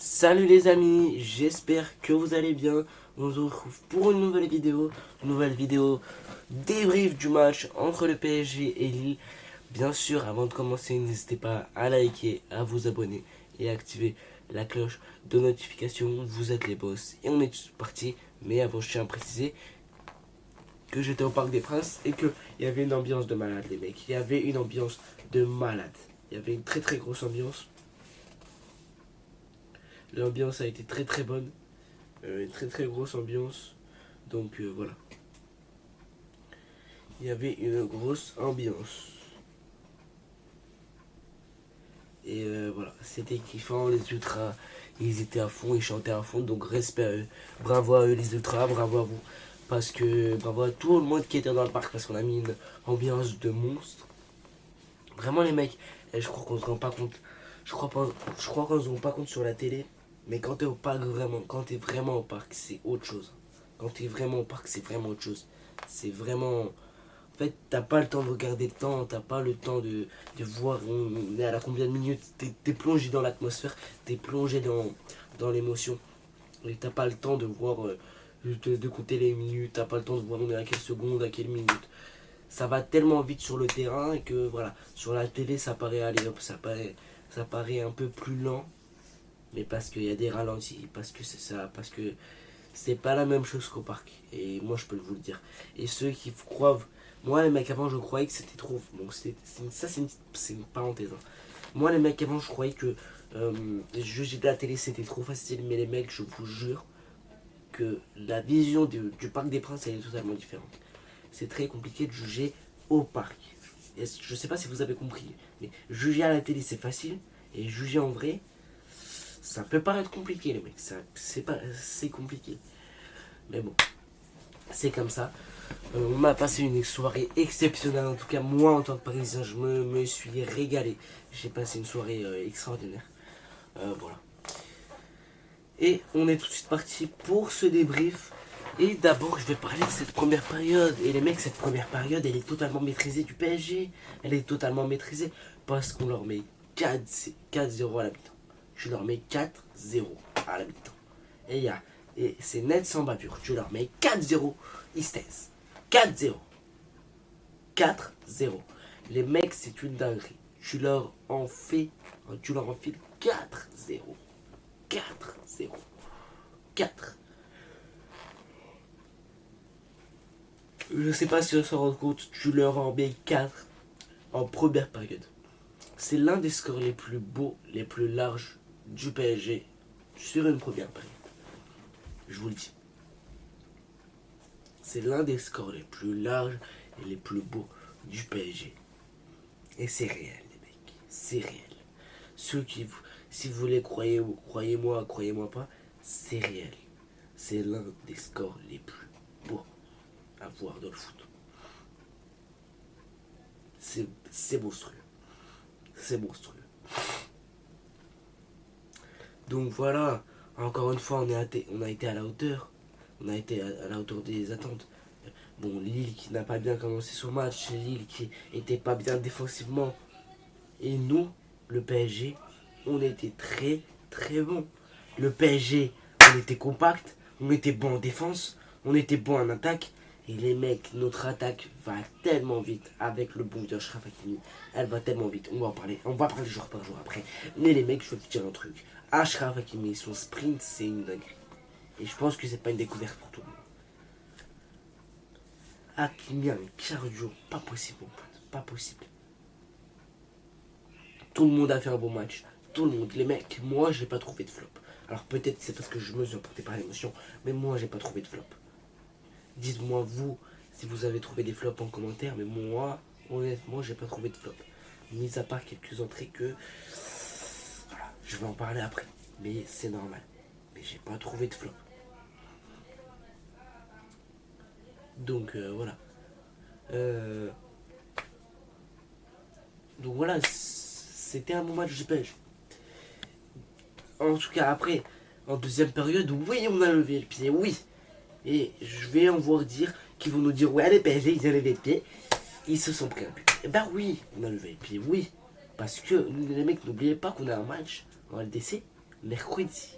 Salut les amis, j'espère que vous allez bien. On se retrouve pour une nouvelle vidéo débrief du match entre le PSG et Lille. Bien sûr, avant de commencer, n'hésitez pas à liker, à vous abonner et à activer la cloche de notification. Vous êtes les boss et on est parti. Mais avant, je tiens à préciser que j'étais au Parc des Princes et qu'il y avait une ambiance de malade, les mecs. Il y avait une ambiance de malade. Il y avait une très grosse ambiance. L'ambiance a été très bonne. Une très grosse ambiance. Donc voilà. Il y avait une grosse ambiance. Et voilà, c'était kiffant, les ultras, ils étaient à fond, ils chantaient à fond, donc respect à eux. Bravo à eux les ultras, bravo à vous. Parce que bravo à tout le monde qui était dans le parc, parce qu'on a mis une ambiance de monstre. Vraiment les mecs, je crois qu'on se rend pas compte. Je crois qu'on se rend pas compte sur la télé. Mais quand t'es au parc vraiment, quand t'es vraiment au parc, c'est autre chose. Quand t'es vraiment au parc, c'est vraiment autre chose. C'est vraiment. En fait, t'as pas le temps de regarder le temps, t'as pas le temps de voir on est à la combien de minutes. T'es plongé dans l'atmosphère, t'es plongé dans l'émotion. Et t'as pas le temps de voir, de compter les minutes, t'as pas le temps de voir on est à quelle seconde, à quelle minute. Ça va tellement vite sur le terrain que voilà, sur la télé ça paraît aller hop, ça paraît un peu plus lent, mais parce qu'il y a des ralentis, parce que c'est ça, parce que c'est pas la même chose qu'au parc. Et moi je peux vous le dire. Et ceux qui croient, moi les mecs avant je croyais que c'était trop. Bon, ça c'est une parenthèse. Hein. Moi les mecs avant je croyais que juger de la télé c'était trop facile, mais les mecs je vous jure que la vision du Parc des Princes elle est totalement différente. C'est très compliqué de juger au parc. Et je sais pas si vous avez compris, mais juger à la télé c'est facile, et juger en vrai, ça peut paraître compliqué les mecs, c'est compliqué. Mais bon, c'est comme ça. On m'a passé une soirée exceptionnelle, en tout cas moi en tant que parisien je me suis régalé. J'ai passé une soirée extraordinaire. Voilà. Et on est tout de suite parti pour ce débrief. Et d'abord, je vais parler de cette première période. Et les mecs, cette première période, elle est totalement maîtrisée du PSG. Elle est totalement maîtrisée parce qu'on leur met 4-0 à la mi-temps. Je leur mets 4-0 à la mi-temps. Et c'est net sans bavure. Je leur mets 4-0, ils se taisent. 4-0. 4-0. Les mecs, c'est une dinguerie. Tu leur en files 4-0. 4-0. 4. Je sais pas si on s'en rend compte, tu leur en mets 4 en première période. C'est l'un des scores les plus beaux, les plus larges du PSG sur une première période. Je vous le dis. C'est l'un des scores les plus larges et les plus beaux du PSG. Et c'est réel, les mecs. C'est réel. Ceux qui, si vous les croyez, croyez-moi, croyez-moi pas, c'est réel. C'est l'un des scores les plus beaux à voir dans le foot. C'est monstrueux. C'est monstrueux. Donc voilà, encore une fois, on a été à la hauteur. On a été à la hauteur des attentes. Bon, Lille qui n'a pas bien commencé son match, Lille qui était pas bien défensivement. Et nous, le PSG, on était très bon. Le PSG, on était compact, on était bon en défense, on était bon en attaque. Et les mecs, notre attaque va tellement vite avec le bon de Achraf Hakimi. Elle va tellement vite. On va parler jour par jour après. Mais les mecs, je veux te dire un truc. Achraf Hakimi, son sprint, c'est une dinguerie. Et je pense que c'est pas une découverte pour tout le monde. Hakimi a un cardio, pas possible, mon pote. Pas possible. Tout le monde a fait un bon match. Tout le monde. Les mecs, moi, j'ai pas trouvé de flop. Alors peut-être c'est parce que je me suis emporté par l'émotion, mais moi, j'ai pas trouvé de flop. Dites-moi, vous, si vous avez trouvé des flops en commentaire, mais moi, honnêtement, j'ai pas trouvé de flop. Mis à part quelques entrées que. Voilà, je vais en parler après. Mais c'est normal. Mais j'ai pas trouvé de flop. Donc voilà. Euh, donc voilà, c'était un bon match du PSG. En tout cas, après, en deuxième période, oui, on a levé le pied, oui. Et je vais en voir dire qu'ils vont nous dire, ouais, les PSG, ils ont levé le pied. Ils se sont pris un but. Et bah oui, on a levé le pied, oui. Parce que les mecs, n'oubliez pas qu'on a un match en LDC. mercredi.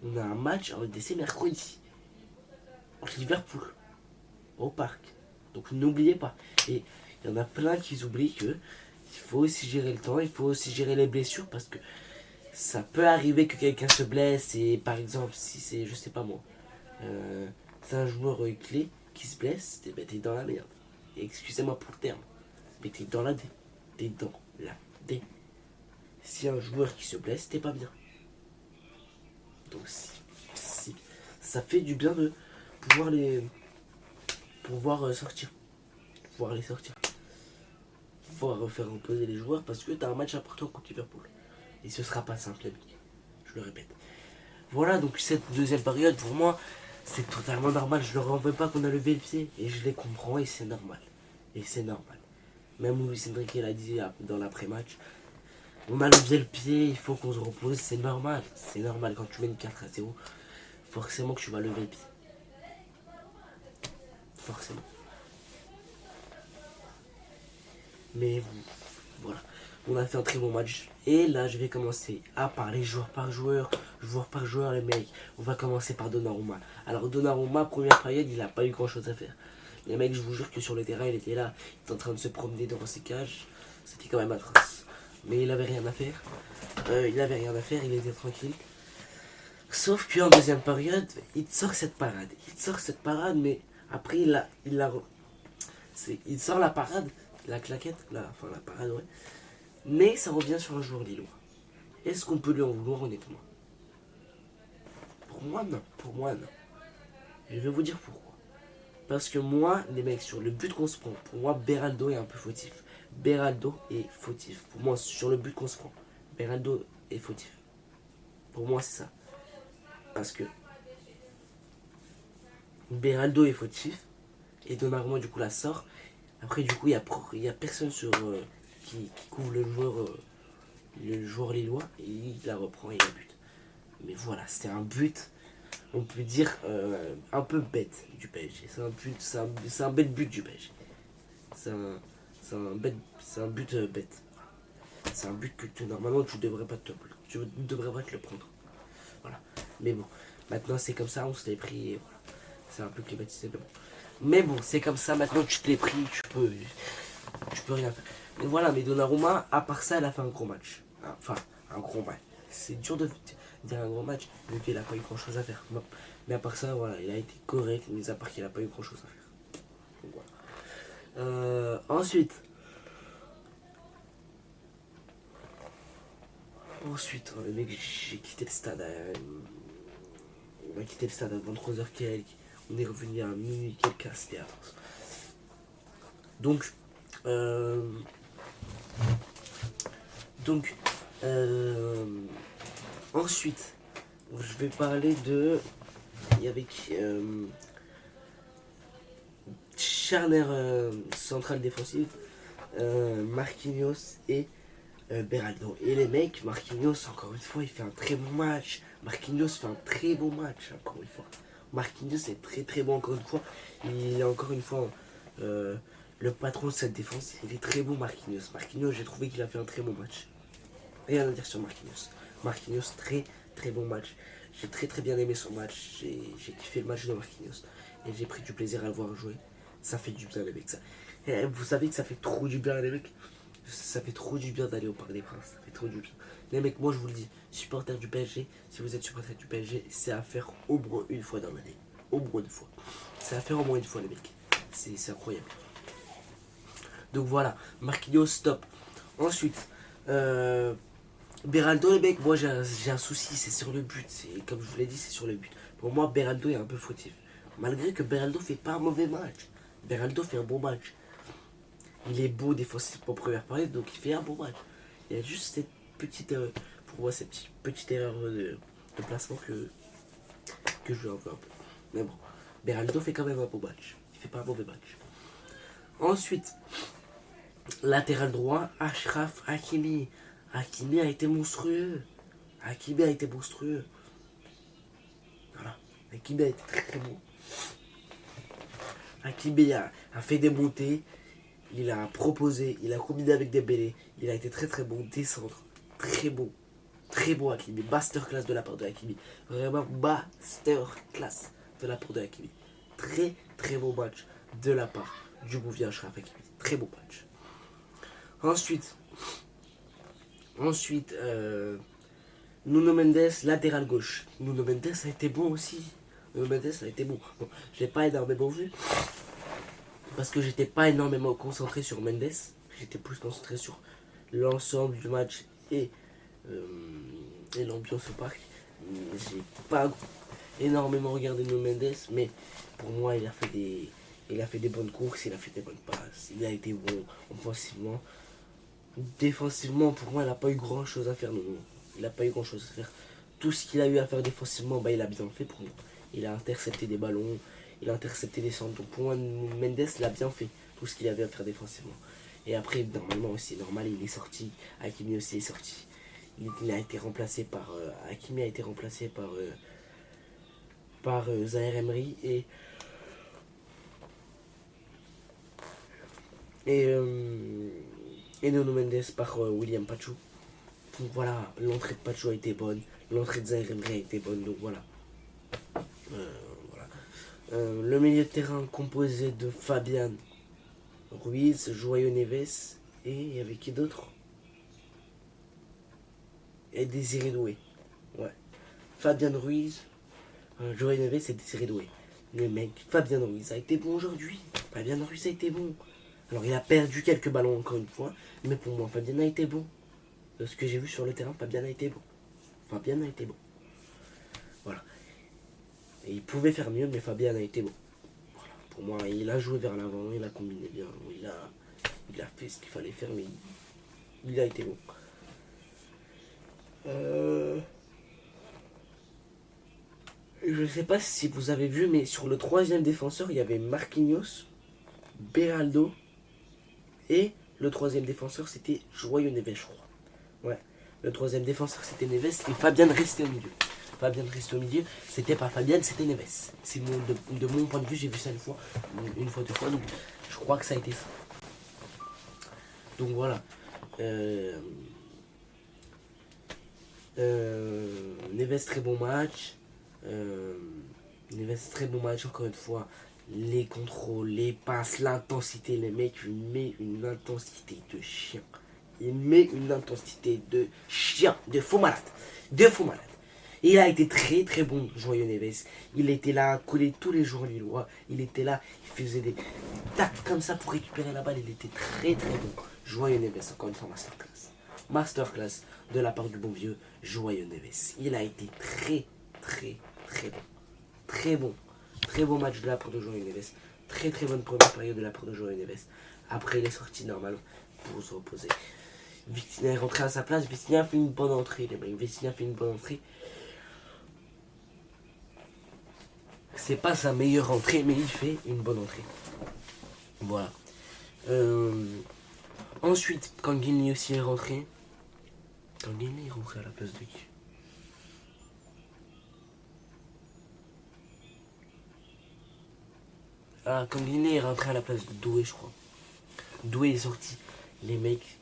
On a un match en LDC mercredi. Contre Liverpool. Au parc. Donc n'oubliez pas. Et il y en a plein qui oublient que il faut aussi gérer le temps, il faut aussi gérer les blessures parce que ça peut arriver que quelqu'un se blesse et par exemple si c'est, je sais pas moi, c'est un joueur clé qui se blesse, t'es dans la merde. Et excusez-moi pour le terme, mais t'es dans la D. T'es dans la D. Si un joueur qui se blesse, t'es pas bien. Donc si ça fait du bien de pouvoir les sortir. Pouvoir les sortir. Pouvoir faire reposer les joueurs parce que t'as un match important contre Liverpool. Et ce sera pas simple, les mecs. Je le répète. Voilà, donc cette deuxième période, pour moi, c'est totalement normal. Je leur en veux pas qu'on a levé le pied. Et je les comprends et c'est normal. Et c'est normal. Même Louis Cédric l'a dit dans l'après-match. On a levé le pied, il faut qu'on se repose, c'est normal. C'est normal quand tu mènes 4-0. Forcément que tu vas lever le pied. Forcément. Mais voilà. On a fait un très bon match. Et là, je vais commencer à parler joueur par joueur. Joueur par joueur, les mecs. On va commencer par Donnarumma. Alors, Donnarumma, première période, il n'a pas eu grand chose à faire. Les mecs, je vous jure que sur le terrain, il était là. Il était en train de se promener devant ses cages. C'était quand même atroce. Mais il avait rien à faire. Il était tranquille. Sauf qu'en deuxième période, il sort cette parade. Mais après, il sort la parade, la claquette, la parade, ouais. Mais ça revient sur un joueur lillois. Est-ce qu'on peut lui en vouloir honnêtement? Pour moi, non. Je vais vous dire pourquoi. Parce que moi, les mecs, sur le but qu'on se prend, pour moi, Beraldo est un peu fautif. Pour moi, sur le but qu'on se prend, Beraldo est fautif. Pour moi, c'est ça. Parce que Beraldo est fautif et Donnarumma, du coup, la sort. Après, du coup, il y a personne qui couvre le joueur lillois et il la reprend et il la bute. Mais voilà, c'était un but, on peut dire, un peu bête du PSG. C'est un bête but du PSG. C'est un but bête. C'est un but que normalement tu devrais pas te le prendre. Voilà. Mais bon, maintenant c'est comme ça, on se l'est pris et voilà. C'est un peu climatisé, mais bon, c'est comme ça, maintenant tu te l'es pris, tu peux rien faire. Mais voilà, mais Donnarumma, à part ça, elle a fait un gros match. Enfin, un gros match. C'est dur de dire un gros match, vu qu'il n'a pas eu grand chose à faire. Bon. Mais à part ça, voilà, il a été correct, mais à part qu'il n'a pas eu grand chose à faire. Donc voilà. Ensuite, le mec, j'ai quitté le stade. On a quitté le stade à 23h quelques. On est revenu à minuit quelques, c'était à force. Donc, ensuite, je vais parler de. Il y avait charnière centrale défensive, Marquinhos et Beraldo. Et les mecs, Marquinhos, encore une fois, il fait un très bon match. Encore une fois. Marquinhos est très très bon, encore une fois. Il est encore une fois le patron de cette défense. Il est très bon, Marquinhos. Marquinhos, j'ai trouvé qu'il a fait un très bon match. Rien à dire sur Marquinhos. Marquinhos, très très bon match. J'ai très très bien aimé son match. J'ai kiffé le match de Marquinhos. Et j'ai pris du plaisir à le voir jouer. Ça fait du bien, les mecs. Et vous savez que ça fait trop du bien, les mecs. Ça fait trop du bien d'aller au Parc des Princes. Ça fait trop du bien. Les mecs, moi je vous le dis, supporter du PSG, si vous êtes supporter du PSG, c'est à faire au moins une fois dans l'année. Au moins une fois. C'est à faire au moins une fois, les mecs. C'est incroyable. Donc voilà, Marquinhos, stop. Ensuite, Beraldo, les mecs, moi j'ai un souci, c'est sur le but. Comme je vous l'ai dit, c'est sur le but. Pour moi, Beraldo est un peu fautif. Malgré que Beraldo fait pas un mauvais match. Beraldo fait un bon match. Il est beau défensivement en première période, donc il fait un bon match. Il y a juste cette petite, pour moi, cette petite erreur de placement que je lui en veux un peu. Mais bon, Beraldo fait quand même un bon match. Il fait pas un mauvais match. Ensuite, latéral droit, Achraf Hakimi. Hakimi a été monstrueux. Voilà. Hakimi a été très très bon. Hakimi a fait des montées. Il a proposé, il a combiné avec des bélés. Il a été très très bon. Descendre, très bon. Très beau Hakimi, masterclass de la part de Hakimi. Vraiment masterclass de la part de Hakimi. Très très beau match de la part du Bouvier Achraf Hakimi. Très beau match. Ensuite, Nuno Mendes, latéral gauche. Nuno Mendes a été bon aussi. Nuno Mendes a été bon. Bon, je l'ai pas énormément vu. Parce que j'étais pas énormément concentré sur Mendes. J'étais plus concentré sur l'ensemble du match et l'ambiance au parc. J'ai pas énormément regardé Nuno Mendes, mais pour moi il a fait des bonnes courses, il a fait des bonnes passes, il a été bon offensivement. Défensivement, pour moi, il n'a pas eu grand chose à faire. Non. Il n'a pas eu grand chose à faire. Tout ce qu'il a eu à faire défensivement, bah, il a bien fait pour moi. Il a intercepté des ballons, il a intercepté des centres. Donc pour moi, Mendes l'a bien fait. Tout ce qu'il avait à faire défensivement. Et après, normalement aussi, normal, il est sorti. Hakimi aussi est sorti. Il a été remplacé par. Hakimi a été remplacé par Zaïre Emery et Nuno Mendes par William Pacho. Donc voilà, l'entrée de Pacho a été bonne, l'entrée de Zaïre Emery a été bonne, donc voilà. Voilà. Le milieu de terrain composé de Fabian Ruiz, João Neves et il y avait qui d'autre? Et Désiré Doué. Ouais. Fabian Ruiz, João Neves et Désiré Doué. Le mec, Fabian Ruiz a été bon aujourd'hui. Fabian Ruiz a été bon. Alors il a perdu quelques ballons encore une fois, mais pour moi Fabien a été bon. De ce que j'ai vu sur le terrain, Fabien a été bon. Fabien a été bon. Voilà. Et il pouvait faire mieux, mais Fabien a été bon. Voilà. Pour moi, il a joué vers l'avant, il a combiné bien, il a fait ce qu'il fallait faire, mais il a été bon. Je ne sais pas si vous avez vu, mais sur le troisième défenseur, il y avait Marquinhos, Beraldo, et le troisième défenseur, c'était João Neves, je crois. Ouais. Le troisième défenseur, c'était Neves, et Fabien restait au milieu. Fabien restait au milieu, c'était pas Fabien, c'était Neves. C'est de mon point de vue, j'ai vu ça une fois, deux fois, donc je crois que ça a été ça. Donc voilà. Neves, très bon match. Neves, très bon match, encore une fois. Les contrôles, les passes, l'intensité. Les mecs, il met une intensité de chien. Il met une intensité de chien, de faux malade. De faux malade. Et il a été très très bon, João Neves. Il était là, collé tous les jours Lillois. Il était là, il faisait des tacs comme ça pour récupérer la balle. Il était très très bon. João Neves, encore une fois, masterclass. Masterclass de la part du bon vieux João Neves. Il a été très très très bon. Très bon. Très bon match de la part de João Neves. Très très bonne première période de la part de João Neves. Après, il est sorti normal pour se reposer. Vitinha est rentré à sa place. Vitinha fait une bonne entrée, les mecs. Vitinha fait une bonne entrée. C'est pas sa meilleure entrée, mais il fait une bonne entrée. Voilà. Ensuite, Kanguinli aussi est rentré. Kanguinli est rentré à la place de qui? Ah, Kanguinli est rentré à la place de Doué, je crois. Doué est sorti. Les mecs,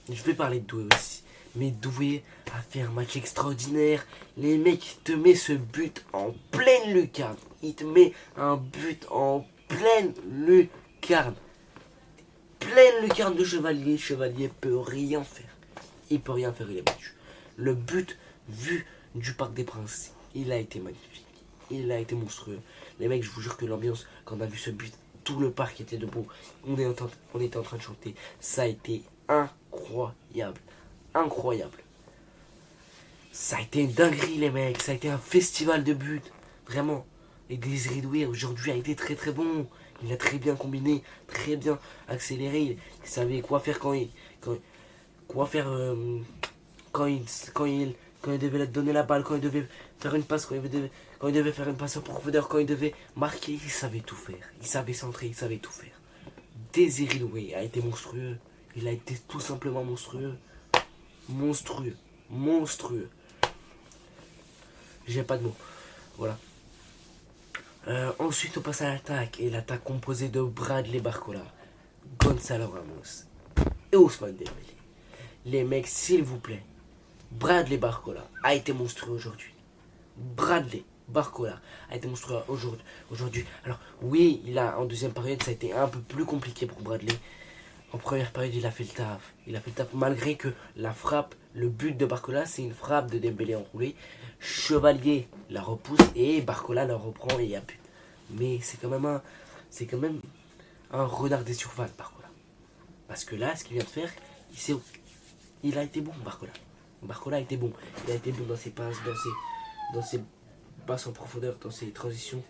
je vais parler de Doué aussi. Mais Doué a fait un match extraordinaire. Les mecs, il te met ce but en pleine lucarne. Il te met un but en pleine lucarne. Pleine lucarne de Chevalier. Chevalier peut rien faire. Il peut rien faire, il est battu. Le but vu du Parc des Princes, il a été magnifique. Il a été monstrueux. Les mecs, je vous jure que l'ambiance, quand on a vu ce but, tout le parc était debout. On était en train de chanter. Ça a été incroyable. Incroyable. Ça a été une dinguerie, les mecs. Ça a été un festival de buts. Vraiment. Et Désiré Doué, aujourd'hui, a été très très bon. Il a très bien combiné, très bien accéléré. Il savait quoi faire quand il devait donner la balle, quand il devait faire une passe, quand il devait faire une passe en profondeur, quand il devait marquer. Il savait tout faire. Il savait centrer, il savait tout faire. Désiré Doué a été monstrueux. Il a été tout simplement monstrueux. Monstrueux. Monstrueux. J'ai pas de mots. Voilà. Ensuite, on passe à l'attaque. Et l'attaque composée de Bradley Barcola, Gonzalo Ramos et Ousmane Dembélé. Les mecs, s'il vous plaît, Bradley Barcola a été monstrueux aujourd'hui. Bradley Barcola a été monstrueux aujourd'hui. Alors oui, en deuxième période, ça a été un peu plus compliqué pour Bradley. En première période, il a fait le taf. Il a fait le taf malgré que la frappe, le but de Barcola, c'est une frappe de Dembélé enroulé. Chevalier la repousse et Barcola la reprend et il y a but. Mais c'est quand même un renard des surfaces, Barcola. Parce que là, ce qu'il vient de faire, il a été bon, Barcola. Barcola a été bon. Il a été bon dans ses passes, dans ses passes en profondeur, dans ses transitions.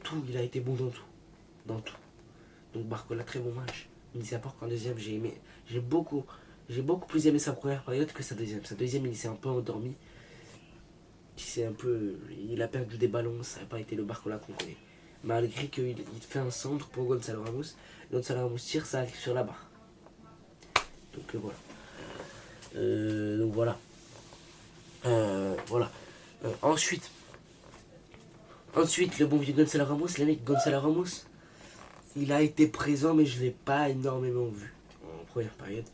Tout, il a été bon dans tout. Dans tout. Donc Barcola, très bon match. Mis à part qu'en deuxième, j'ai beaucoup plus aimé sa première période que sa deuxième. Sa deuxième, il s'est un peu endormi. Il a perdu des ballons, ça n'a pas été le Barcola qu'on connaît. Malgré qu'il fait un centre pour Gonzalo Ramos. Gonzalo Ramos tire, ça arrive sur la barre. Donc voilà. Voilà. Ensuite, le bon vieux Gonzalo Ramos, les mecs, Gonzalo Ramos, il a été présent, mais je ne l'ai pas énormément vu en première période.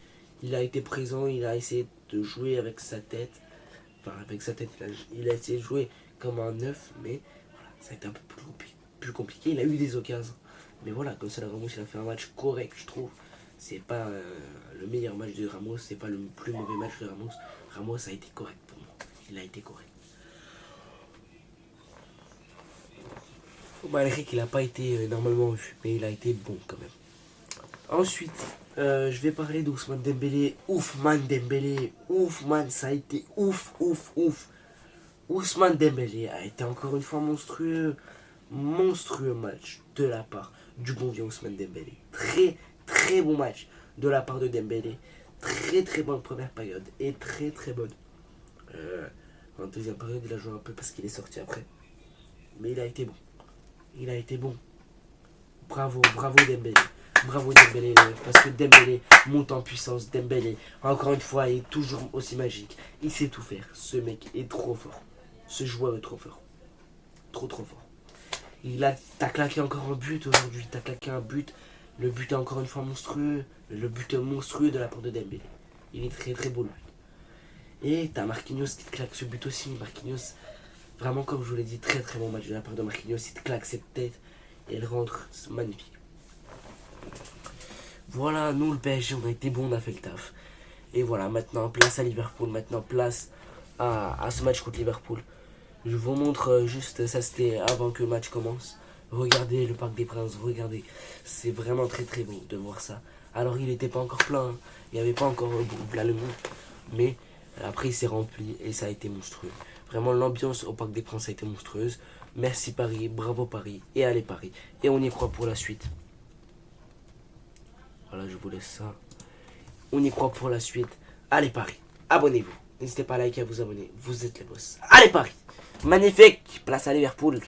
Il a été présent, il a essayé de jouer avec sa tête. Enfin, avec sa tête, il a essayé de jouer comme un neuf, mais voilà, ça a été un peu plus compliqué. Il a eu des occasions. Mais voilà, Gonzalo Ramos, il a fait un match correct, je trouve. C'est pas le meilleur match de Ramos, c'est pas le plus mauvais match de Ramos. Ramos a été correct pour moi. Il a été correct. Malgré qu'il n'a pas été normalement vu, mais il a été bon quand même. Ensuite, je vais parler d'Ousmane Dembélé. Dembélé. Ça a été ouf. Ousmane Dembélé a été encore une fois monstrueux. Monstrueux match de la part du bon vieux Ousmane Dembélé. Très bon match de la part de Dembélé. Très bonne première période. Et très bonne. En deuxième période, il a joué un peu parce qu'il est sorti après. Mais il a été bon. Bravo Dembélé. Bravo Dembélé, parce que Dembélé monte en puissance. Dembélé, encore une fois, est toujours aussi magique. Il sait tout faire. Ce mec est trop fort. Ce joueur est trop fort. Trop fort. T'as claqué encore un but aujourd'hui. T'as claqué un but. Le but est encore une fois monstrueux. Le but est monstrueux de la part de Dembélé. Il est très beau le but. Et t'as Marquinhos qui te claque ce but aussi. Marquinhos, vraiment comme je vous l'ai dit, très bon match de la part de Marquinhos. Il te claque cette tête et il rentre. C'est magnifique. Voilà, nous le PSG, on a été bon, on a fait le taf. Et voilà, maintenant place à Liverpool, maintenant place à ce match contre Liverpool. Je vous montre juste, ça c'était avant que le match commence. Regardez le Parc des Princes, regardez. C'est vraiment très bon de voir ça. Alors il n'était pas encore plein, hein. Il n'y avait pas encore plein le monde. Mais après il s'est rempli et ça a été monstrueux. Vraiment l'ambiance au Parc des Princes a été monstrueuse. Merci Paris, bravo Paris et allez Paris. Et on y croit pour la suite. Voilà, je vous laisse ça. On y croit pour la suite. Allez Paris, abonnez-vous. N'hésitez pas à liker et à vous abonner. Vous êtes les boss. Allez Paris. Magnifique. Place à Liverpool.